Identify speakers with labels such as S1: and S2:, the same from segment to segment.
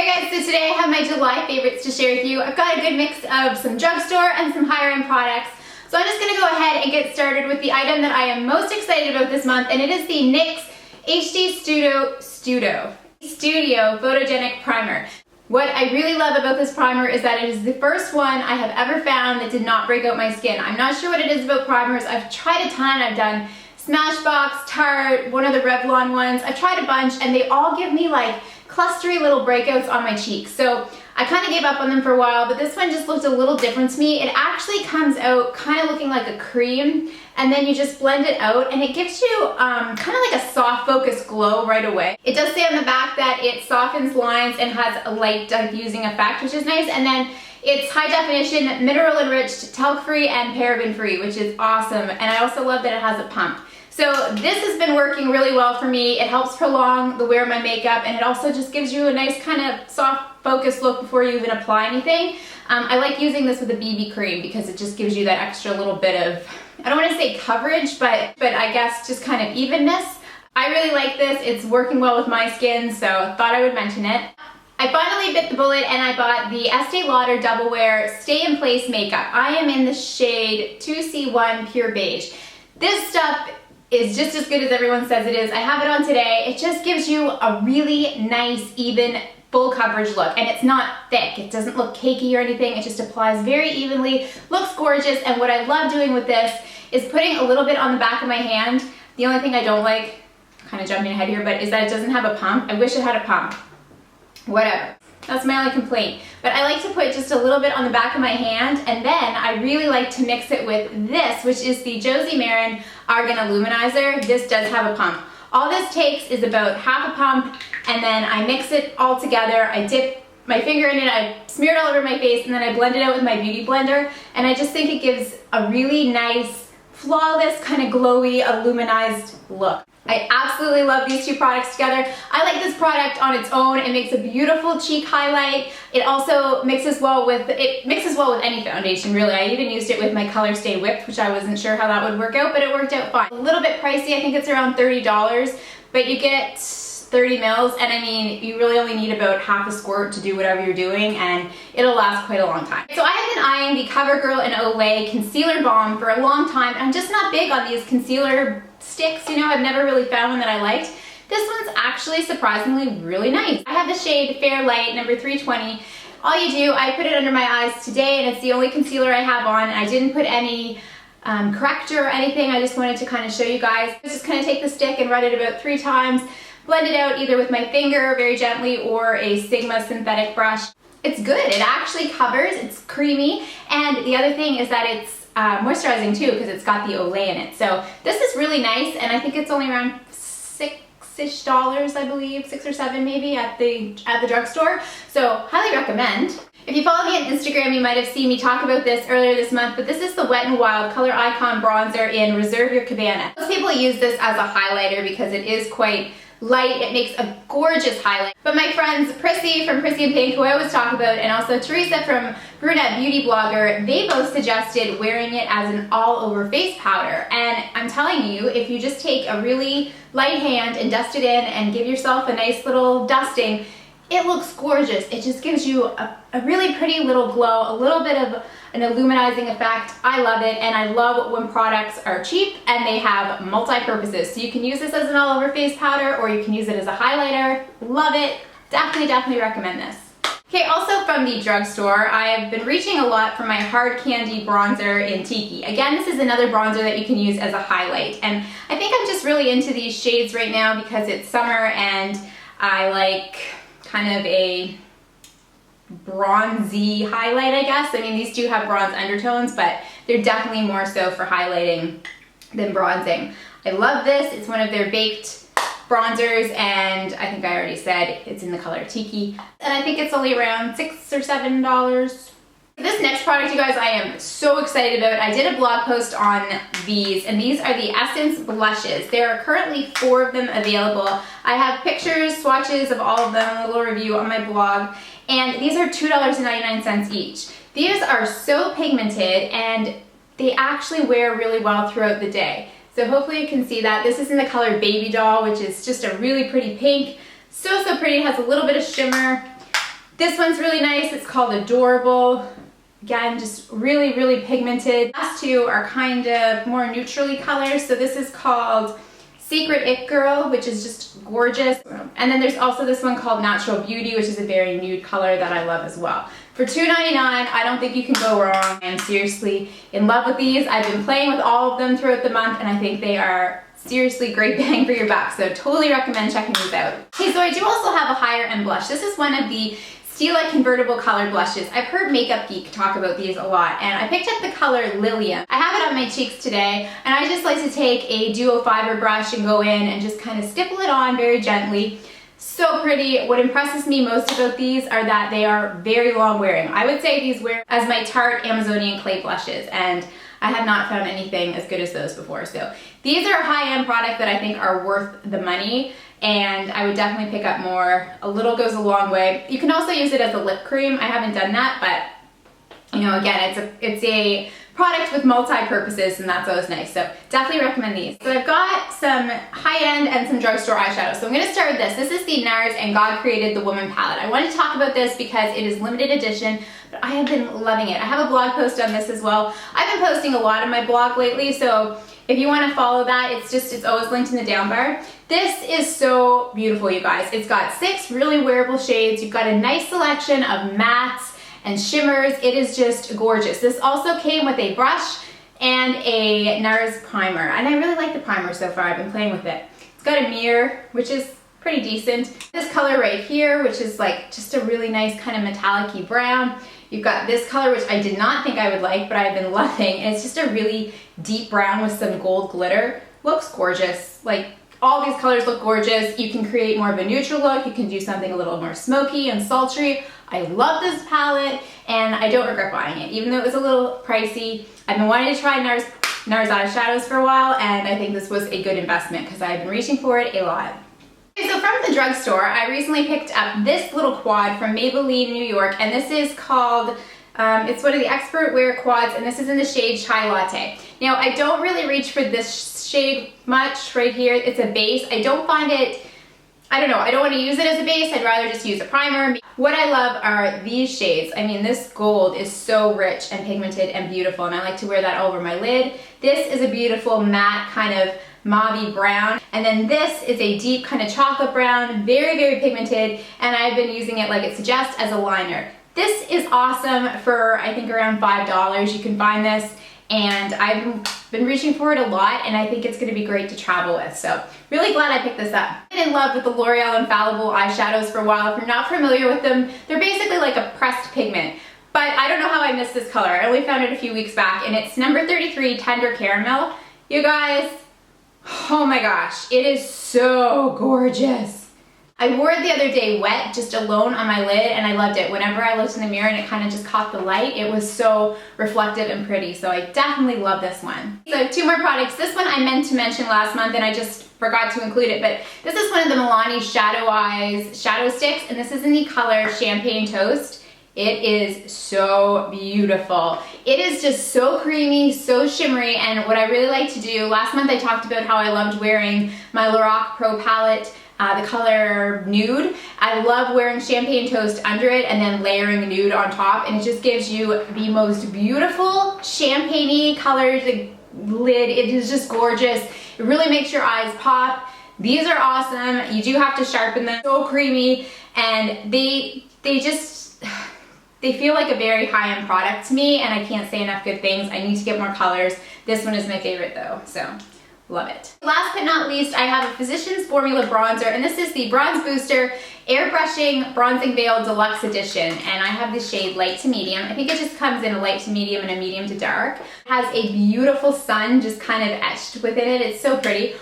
S1: Hey guys, so today I have my July favorites to share with you. I've got a good mix of some drugstore and some higher end products. So I'm just going to go ahead and get started with the item that I am most excited about this month, and it is the NYX HD Studio Photogenic Primer. What I really love about this primer is that it is the first one I have ever found that did not break out my skin. I'm not sure what it is about primers. I've tried a ton. I've done Smashbox, Tarte, one of the Revlon ones. I've tried a bunch and they all give me like clustery little breakouts on my cheeks. So I kind of gave up on them for a while, but this one just looked a little different to me. It actually comes out kind of looking like a cream, and then you just blend it out and it gives you kind of like a soft focus glow right away. It does say on the back that it softens lines and has a light diffusing effect, which is nice. And then it's high definition, mineral enriched, talc free, and paraben free, which is awesome. And I also love that it has a pump. So this has been working really well for me. It helps prolong the wear of my makeup, and it also just gives you a nice kind of soft focus look before you even apply anything. I like using this with a BB cream because it just gives you that extra little bit of, I don't want to say coverage, but I guess just kind of evenness. I really like this. It's working well with my skin, so thought I would mention it. I finally bit the bullet and I bought the Estee Lauder Double Wear Stay in Place Makeup. I am in the shade 2C1 Pure Beige. This stuff is just as good as everyone says it is. I have it on today. It just gives you a really nice, even, full coverage look, and it's not thick. It doesn't look cakey or anything. It just applies very evenly, looks gorgeous, and what I love doing with this is putting a little bit on the back of my hand. The only thing I don't like, kind of jumping ahead here, but is that it doesn't have a pump. I wish it had a pump. Whatever. That's my only complaint. But I like to put just a little bit on the back of my hand, and then I really like to mix it with this, which is the Josie Maran Argan Illuminizer. This does have a pump. All this takes is about half a pump, and then I mix it all together. I dip my finger in it, I smear it all over my face, and then I blend it out with my beauty blender, and I just think it gives a really nice, flawless, kind of glowy, illuminized look. I absolutely love these two products together. I like this product on its own. It makes a beautiful cheek highlight. It also mixes well with any foundation, really. I even used it with my Color Stay Whipped, which I wasn't sure how that would work out, but it worked out fine. A little bit pricey. I think it's around $30, but you get 30 mils, and I mean, you really only need about half a squirt to do whatever you're doing, and it'll last quite a long time. So I have been eyeing the CoverGirl and Olay Concealer Balm for a long time, and I'm just not big on these concealer sticks, you know. I've never really found one that I liked. This one's actually surprisingly really nice. I have the shade Fair Light, number 320. All you do, I put it under my eyes today, and it's the only concealer I have on, and I didn't put any corrector or anything. I just wanted to kind of show you guys. Just kind of take the stick and run it about 3 times. Blend it out either with my finger very gently or a Sigma synthetic brush. It's good. It actually covers. It's creamy. And the other thing is that it's moisturizing too, because it's got the Olay in it. So this is really nice, and I think it's only around $6-ish, I believe, 6 or 7 maybe at the drugstore. So highly recommend. If you follow me on Instagram, you might have seen me talk about this earlier this month, but this is the Wet n Wild Color Icon Bronzer in Reserve Your Cabana. Most people use this as a highlighter because it is quite light. It makes a gorgeous highlight. But my friends Prissy from Prissy and Pink, who I always talk about, and also Teresa from Brunette Beauty Blogger, they both suggested wearing it as an all-over face powder. And I'm telling you, if you just take a really light hand and dust it in and give yourself a nice little dusting, it looks gorgeous. It just gives you a really pretty little glow, a little bit of an illuminizing effect. I love it, and I love when products are cheap and they have multi-purposes. So you can use this as an all-over face powder, or you can use it as a highlighter. Love it. Definitely recommend this. Okay, also from the drugstore, I've been reaching a lot for my Hard Candy Bronzer in Tiki. Again, this is another bronzer that you can use as a highlight, and I think I'm just really into these shades right now because it's summer and I like kind of a bronzy highlight, I guess. I mean, these do have bronze undertones, but they're definitely more so for highlighting than bronzing. I love this. It's one of their baked bronzers, and I think I already said it's in the color Tiki, and I think it's only around $6 or $7. This next product, you guys, I am so excited about. I did a blog post on these, and these are the Essence blushes. There are currently 4 of them available. I have pictures, swatches of all of them, a little review on my blog, and these are $2.99 each. These are so pigmented, and they actually wear really well throughout the day. So hopefully you can see that. This is in the color Baby Doll, which is just a really pretty pink. So pretty. It has a little bit of shimmer. This one's really nice. It's called Adorable. Again, just really, really pigmented. The last two are kind of more neutrally colors. So this is called Secret It Girl, which is just gorgeous. And then there's also this one called Natural Beauty, which is a very nude color that I love as well. For $2.99, I don't think you can go wrong. I'm seriously in love with these. I've been playing with all of them throughout the month, and I think they are seriously great bang for your buck. So totally recommend checking these out. Okay, so I do also have a higher end blush. This is one of the Stila convertible color blushes. I've heard Makeup Geek talk about these a lot, and I picked up the color Lilium. I have it on my cheeks today, and I just like to take a duo fiber brush and go in and just kind of stipple it on very gently. So pretty. What impresses me most about these are that they are very long wearing. I would say these wear as my Tarte Amazonian clay blushes, and I have not found anything as good as those before. So these are a high-end product that I think are worth the money, and I would definitely pick up more. A little goes a long way. You can also use it as a lip cream. I haven't done that, but you know, again, it's a product with multi-purposes, and that's always nice. So definitely recommend these. So I've got some high-end and some drugstore eyeshadows. So I'm gonna start with this. This is the NARS and God Created the Woman palette. I wanted to talk about this because it is limited edition, but I have been loving it. I have a blog post on this as well. I've been posting a lot on my blog lately, so if you want to follow that, it's always linked in the down bar. This is so beautiful, you guys. It's got 6 really wearable shades. You've got a nice selection of mattes and shimmers. It is just gorgeous. This also came with a brush and a NARS primer, and I really like the primer so far. I've been playing with it. It's got a mirror, which is pretty decent. This color right here, which is like just a really nice kind of metallic-y brown. You've got this color, which I did not think I would like, but I've been loving, and it's just a really deep brown with some gold glitter. Looks gorgeous. Like, all these colors look gorgeous. You can create more of a neutral look. You can do something a little more smoky and sultry. I love this palette, and I don't regret buying it, even though it was a little pricey. I've been wanting to try NARS eyeshadows for a while, and I think this was a good investment because I've been reaching for it a lot. Okay, so from the drugstore, I recently picked up this little quad from Maybelline, New York, and this is called, it's one of the Expert Wear quads, and this is in the shade Chai Latte. Now, I don't really reach for this shade much right here. It's a base. I don't find it, I don't know, I don't want to use it as a base. I'd rather just use a primer. What I love are these shades. I mean, this gold is so rich and pigmented and beautiful, and I like to wear that over my lid. This is a beautiful matte kind of mauve brown, and then this is a deep kind of chocolate brown, very, very pigmented, and I've been using it like it suggests as a liner. This is awesome for, I think, around $5. You can find this, and I've been reaching for it a lot, and I think it's going to be great to travel with, so really glad I picked this up. I've been in love with the L'Oreal Infallible eyeshadows for a while. If you're not familiar with them, they're basically like a pressed pigment, but I don't know how I missed this color. I only found it a few weeks back, and it's number 33 Tender Caramel. You guys, oh my gosh, it is so gorgeous. I wore it the other day wet, just alone on my lid, and I loved it. Whenever I looked in the mirror and it kind of just caught the light, it was so reflective and pretty, so I definitely love this one. So 2 more products. This one I meant to mention last month and I just forgot to include it, but this is one of the Milani Shadow Eyes Shadow Sticks, and this is in the color Champagne Toast. It is so beautiful. It is just so creamy, so shimmery, and what I really like to do, last month I talked about how I loved wearing my Lorac Pro palette, the color Nude. I love wearing Champagne Toast under it and then layering Nude on top, and it just gives you the most beautiful champagne-y colored lid. It is just gorgeous. It really makes your eyes pop. These are awesome. You do have to sharpen them. So creamy, and they feel like a very high-end product to me, and I can't say enough good things. I need to get more colors. This one is my favorite though, so love it. Last but not least, I have a Physicians Formula bronzer, and this is the Bronze Booster Airbrushing Bronzing Veil Deluxe Edition, and I have the shade Light to Medium. I think it just comes in a light to medium and a medium to dark. It has a beautiful sun just kind of etched within it. It's so pretty.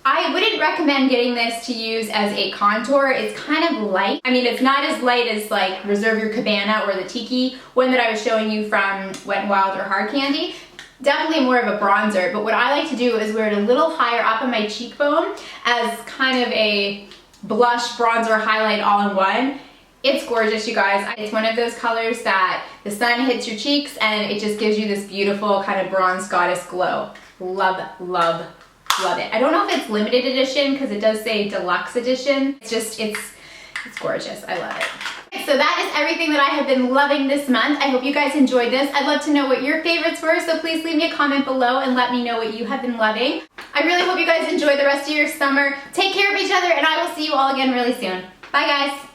S1: I wouldn't recommend getting this to use as a contour. It's kind of light. I mean, it's not as light as like Reserve Your Cabana or the Tiki one that I was showing you from Wet n Wild or Hard Candy. Definitely more of a bronzer, but what I like to do is wear it a little higher up on my cheekbone as kind of a blush, bronzer, highlight all in one. It's gorgeous, you guys. It's one of those colors that the sun hits your cheeks and it just gives you this beautiful kind of bronze goddess glow. Love, love, love it. I don't know if it's limited edition because it does say deluxe edition. It's gorgeous. I love it. so that is everything that I have been loving this month. I hope you guys enjoyed this. I'd love to know what your favorites were, so please leave me a comment below and let me know what you have been loving. I really hope you guys enjoy the rest of your summer. Take care of each other, and I will see you all again really soon. Bye, guys.